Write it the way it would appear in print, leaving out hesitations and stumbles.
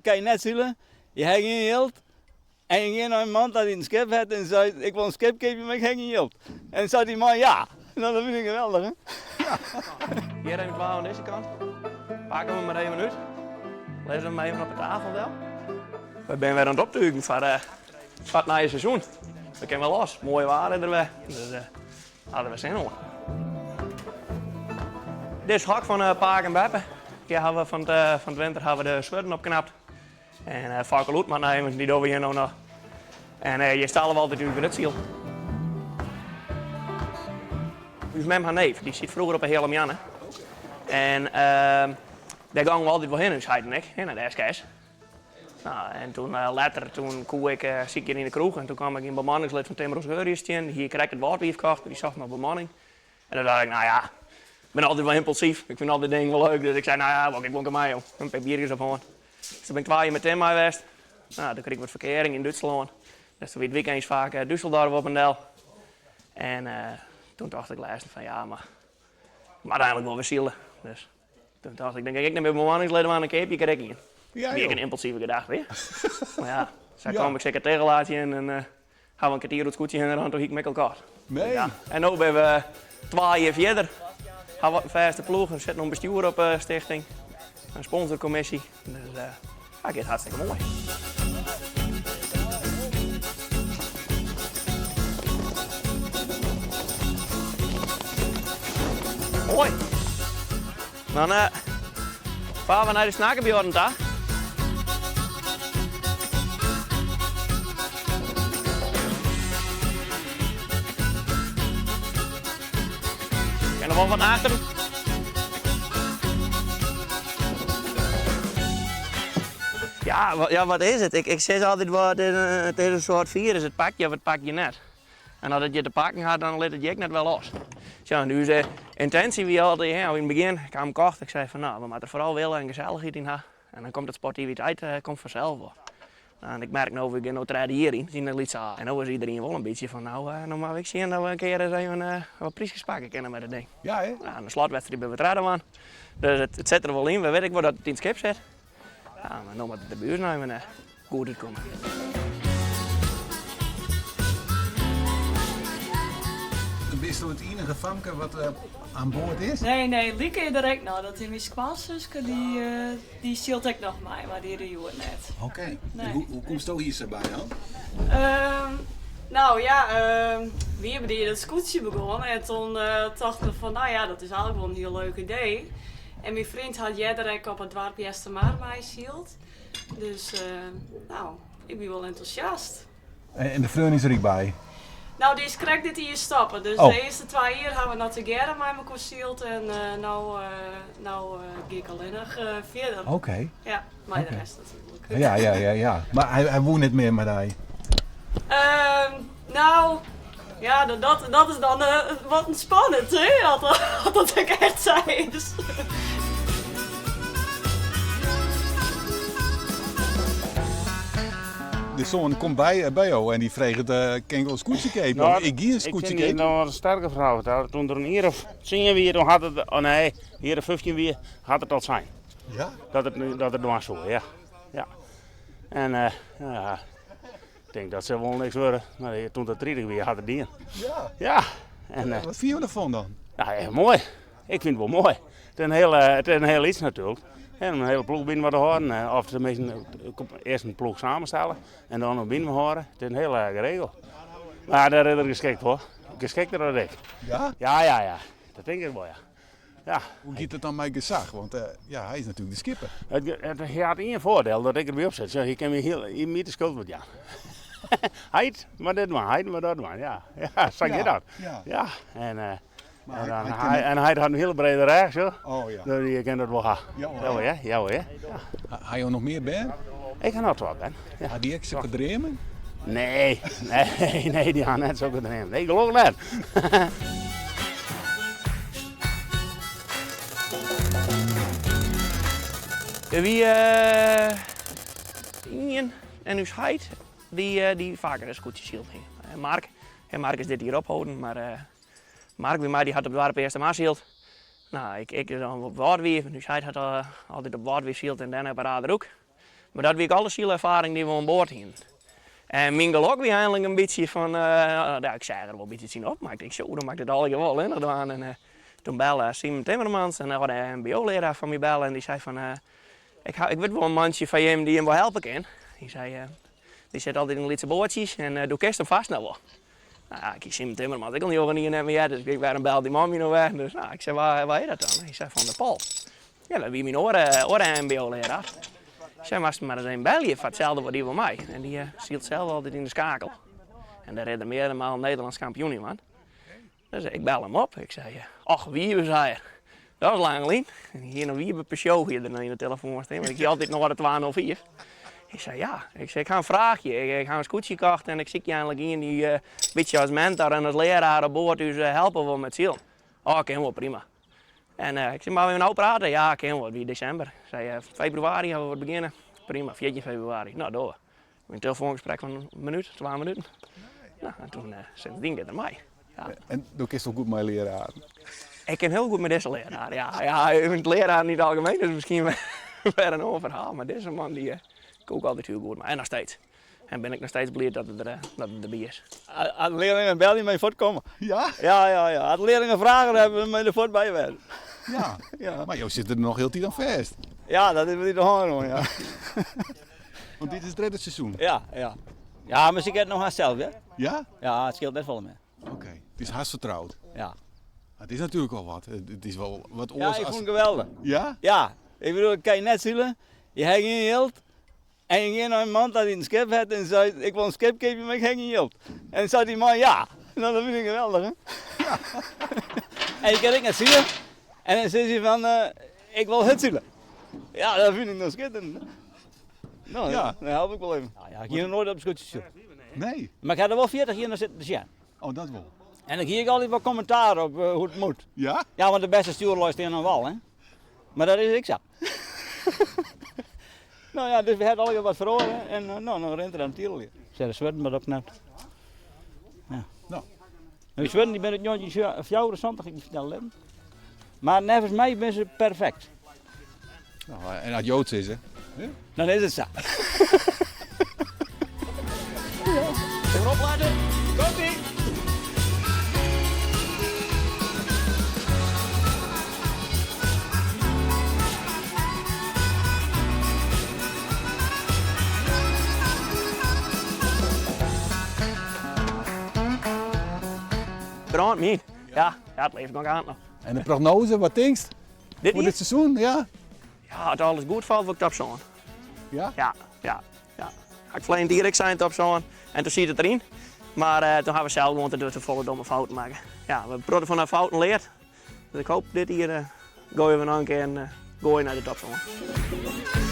Kan je net zullen, je hebt geen geld. En je ging naar een man dat hij een schip had en zei, ik wil een schip geven, maar ik heb geen geld. En dan zei die man, ja. Nou, dat vind ik geweldig, hè? Hier even klaar aan deze kant. Pakken we maar even uit. Lezen we hem even op de tafel wel. We zijn weer aan het optuigen voor het nieuwe seizoen. We kunnen wel los. Mooie waren er weer. Dus hadden we zin in. Dit is het hak van Paak en Beppe. Hier hebben we van het winter hebben we de schudden opgeknapt. En vaker lood maar nemen, die doen we hier nog. En je staat wel altijd over het ziel. Dus met mijn neef, die zit vroeger op een hele Janne. En daar gingen we altijd wel heen, dus hij en ik, naar de SKS. Nou, en toen later koe ik ziek hier in de kroeg en toen kwam ik in bemanningslid van Timro's Geurjes in. Hier kreeg ik het waterwief gekocht, die zocht naar bemanning. En dan dacht ik, nou ja, ik ben altijd wel impulsief. Ik vind al die dingen wel leuk, dus ik zei, nou ja, ik woon mij, joh. Een paar biertjes ophouden. Dus toen ben ik 2 jaar met Tim geweest. Nou, toen kreeg ik wat verkering in Duitsland. Dus toen weer het weekend vaak Düsseldorf op een del. En toen dacht ik laatst van ja, maar uiteindelijk wel weer zielen. Dus toen dacht ik, denk ik neem mijn bemanningsleden aan een keepje, krijg ik hier. Ja, Weer een impulsieve gedachte weer. Maar ja, zo kwam ik zeker tegen laatje en gaan we een kwartier op het scootje en dan toch ik met elkaar. Nee. Ja. En nu ben we 2 jaar verder. Gaan we een vaste ploeg, er zit nog een bestuur op stichting. Een sponsorcommissie. Dus het gaat hartstikke mooi. Mooi. Dan varen we naar de Snakenbjorden daar. En nog wel wat achter. Ja, wat is het? Ik zeg altijd, het is een soort virus. Het pak je of het pak je net. En als je te pakken gaat, dan let het je net wel los. Ja, nu is intentie wie altijd, in het begin kwam ik kort. Ik zei van nou, we moeten vooral willen en gezelligheid in hebben. En dan komt het sportiviteit komt vanzelf wel. Nou, en ik merk nu, we gaan nu treden hierin, zien het liet aan. En nu is iedereen wel een beetje van nou mag ik zien dat we een keer even wat prijsjes pakken kunnen met het ding. Ja, hè? Nou, de slotwedstrijd ben we treden aan. Dus het zit er wel in, we weten wel dat het in het schip zit. Ja, maar nu moet de buurt nou even goed uitkomen. Is dat het enige famke wat aan boord is? Nee, Lieke is direct nou. Dat is mijn schoonzuske, die stilt ik nog mij, maar die rejoert net. Oké. Nee. Hoe komt het hier zo bij dan? We hebben hier dat scootje begonnen en toen dachten we van, nou ja, dat is eigenlijk wel een heel leuk idee. En mijn vriend had jij direct op het dorpje Estermaar mij zield. Dus, ik ben wel enthousiast. En de vreun is er ook bij? Nou, die is correct dit hier stoppen. Dus Oh. de eerste 2 jaar hebben we nog together met elkaar zield en nou ga ik alleen nog verder. Oké. Ja, maar Oké. de rest natuurlijk. Ja. Maar hij woont niet meer met hij. Dat is dan wat spannend, hè? Dat ik echt zei. Dus. De zoon komt bij jou en die vreegt, kan ik wel een scootje geven? Nou, Ik ga een Ik scootje vind het geven. nog een sterke vrouw. Toen er een hier of 10 weer, toen had het, hier of 15 weer, had het al zijn. Ja? Dat het was zo, ja. En ik denk dat ze wel niks worden. Maar toen dat 30 weer had het die. Ja. Ja. En Wat vind je ervan dan? ja, mooi. Ik vind het wel mooi. Het is een heel iets natuurlijk. En een hele ploeg binnen wat horen. Of tenminste eerst een ploeg samenstellen en dan een binnen horen. Het is een heel geregeld. Maar daar is er geschikt hoor. Geschikter dan ik. Ja? Ja. Dat denk ik wel, ja. Hoe gaat het dan met gezag? Want hij is natuurlijk de skipper. Het had één voordeel dat ik er weer op zit. Je kan je niet de schuld met ja. Heid, maar dit maar, heid, maar dat maar. Ja, zeg je dat? Ja. En hij had een hele brede rug zo. Oh ja. Dus je kent het wel gaan. Ja hoor. Hij je nog meer ben? Ik ga nog wat ben. Ja. Had die extra gedreven? Nee, die gaan net zo gedreven. Nee, geloof net. Wie Ian en uw scheid die vaker een scootje zielt. Mark is dit hier ophouden, maar Mark bij mij die had op het dorp eerst maar zield. Nou, ik dan op Waardweef, nu scheid had altijd op Waardweef zield en daarna bij Rader ook. Maar dat was ik alle zielervaring die we aan boord hadden. En mijn geluk was eindelijk een beetje van, ik zei er wel een beetje zien op, maar ik denk, zo, dan maakt het al wel in gedaan. En toen belde Simon Timmermans en dan had een mbo-leraar van mij bellen en die zei van, ik weet wel een mannetje van hem die hem wil helpen kan. Die zei, die zit altijd in de lietse bootjes en doe kerst hem vast nou wel. Nou, ik zie hem Timmermans, ik wil niet over niet naar me, dus ik werd een bel die man nog weg. Dus ik zei, waar is dat dan? Hij zei, van de Paul. Ja, dat was mijn oren mbo-leraar. Ik zei, maar eens een belje voor hetzelfde wat die van mij. En die ziet zelf altijd in de schakel. En daar redde meer dan maar een Nederlands kampioen in, man. Dus ik bel hem op. Ik zei, ach, wie zei hij? Dat was lang geleden. En hier nog wie per show hier in de telefoon staan. Want ik zie altijd nog wat 204. Ik zei, ja. Ik zei, ik ga een vraagje. Ik ga een scootje kochten en ik zie je eigenlijk in die beetje als mentor en als leraar op boord. Dus helpen we met ziel. Oh, ik ken wel prima. En ik zei, maar we nou praten? Ja, ik ken wel, wie december. Ik zei, februari gaan we beginnen. Prima, 4 februari. Nou, door. Een telefoongesprek van een minuut, 2 minuten. Nou, en toen sindsdien gaat het mij. Ja. En doe ik toch goed mijn leraar? Ik ken heel goed met deze leraar. Ja, ik vind leraar niet algemeen, dus misschien weer een overhaal. Maar deze man die ook altijd heel goed. Maar en nog steeds. En ben ik nog steeds blij dat het erbij is. Als de leerlingen bel je mee voortkomen. Ja? Ja. Als de leerlingen vragen, hebben we mee de voort bij je. Ja. Ja. Maar jou zit er nog heel tijd aan vast. Ja, dat is niet de honger, ja. Want dit is het derde seizoen. Ja. Ja, maar ze kent nog haar zelf, hè? Ja? Ja, het scheelt net wel mee. Oké. Het is haast vertrouwd. Ja. Het is natuurlijk wel wat. Het is wel wat Ja, oors ik als... vond het geweldig. Ja? Ja, ik bedoel, ik kan je net zien, je hebt geen geld. En je ging naar een man dat in een schip had en zei, ik wil een schip geven, maar ik heb geen geld. En dan zei die man, ja. Nou, dat vind ik geweldig, hè? Ja. En je kan ik net zien. En dan zei hij van, ik wil het zien. Ja, dat vind ik nog schitterend. Nou, Ja. dan help ik wel even. Ja, ik ging nog nooit op de scootjes zitten. Nee. Maar ik had er wel 40 hier naar zitten te zien. Oh, dat wel. En dan kreeg ik altijd wat commentaar op hoe het moet. Ja? Ja, want de beste stuurlui staan aan wal, hè. Maar dat is ik zo. Nou ja, dus we hebben al wat verloren en nou rent er aan het tieren. Zeg, de zweten maar ook net. Ja. Nou. En die zweten die ben het jongetje 24, ik vertel hem. Maar nevens mij ben ze perfect. Nou, en dat Joods is, hè? Dan is het zo. Even opleiden. Komt-ie! Brand niet. Ja, het leeft nog aan. En de prognose, wat denkst Dit voor hier? dit seizoen? Ja? Ja, als alles goed valt, wil ik top zo'n. Ja? Ja. Ik vlees direct zijn top zo'n en toen ziet het erin. Maar toen hebben we zelf gewoon te volle domme fouten maken. Ja, we hebben van de fouten geleerd. Dus ik hoop dit hier gooien we nog een keer en gooien naar de top zo'n.